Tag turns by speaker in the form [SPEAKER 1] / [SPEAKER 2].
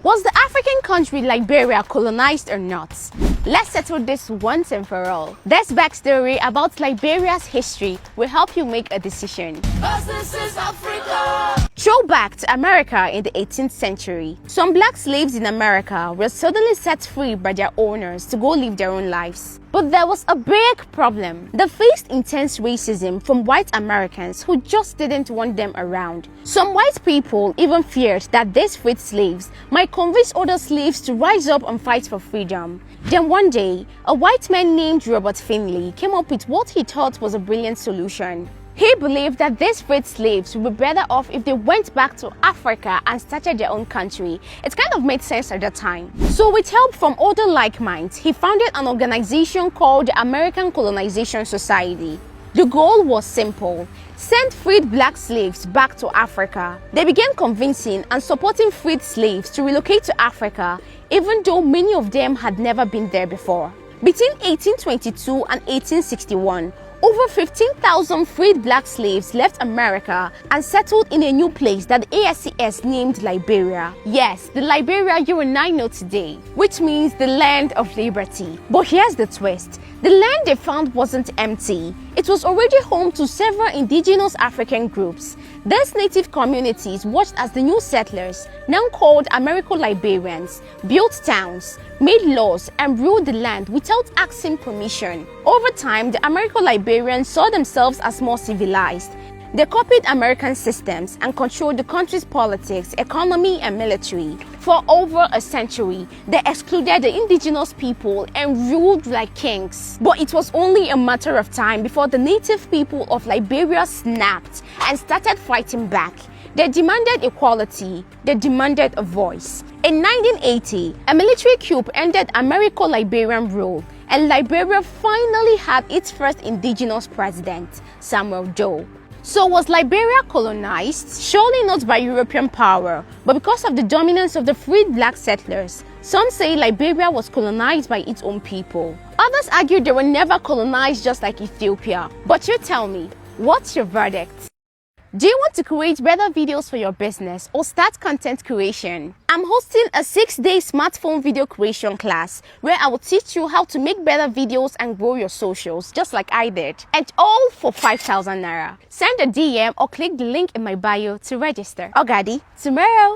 [SPEAKER 1] Was the African country Liberia colonized or not? Let's settle this once and for all. This backstory about Liberia's history will help you make a decision. 'Cause this is Africa. Throw back to America in the 18th century. Some black slaves in America were suddenly set free by their owners to go live their own lives. But there was a big problem. They faced intense racism from white Americans who just didn't want them around. Some white people even feared that these freed slaves might convince other slaves to rise up and fight for freedom. Then one day, a white man named Robert Finley came up with what he thought was a brilliant solution. He believed that these freed slaves would be better off if they went back to Africa and started their own country. It kind of made sense at the time. So with help from other like minds, he founded an organization called the American Colonization Society. The goal was simple: send freed black slaves back to Africa. They began convincing and supporting freed slaves to relocate to Africa, even though many of them had never been there before. Between 1822 and 1861, over 15,000 freed black slaves left America and settled in a new place that the ASCS named Liberia. Yes, the Liberia you and I know today, which means the land of liberty. But here's the twist: the land they found wasn't empty. It was already home to several indigenous African groups. These native communities watched as the new settlers, now called Americo-Liberians, built towns, made laws, and ruled the land without asking permission. Over time, the Americo-Liberians saw themselves as more civilized. They copied American systems and controlled the country's politics, economy, and military. For over a century, they excluded the indigenous people and ruled like kings. But it was only a matter of time before the native people of Liberia snapped and started fighting back. They demanded equality. They demanded a voice. In 1980, a military coup ended Americo-Liberian rule, and Liberia finally had its first indigenous president, Samuel Doe. So was Liberia colonized? Surely not by European power, but because of the dominance of the freed black settlers. Some say Liberia was colonized by its own people. Others argue they were never colonized, just like Ethiopia. But you tell me, what's your verdict? Do you want to create better videos for your business or start content creation? I'm hosting a 6-day smartphone video creation class where I will teach you how to make better videos and grow your socials just like I did. And all for 5,000 naira. Send a DM or click the link in my bio to register. Ogadi, tomorrow.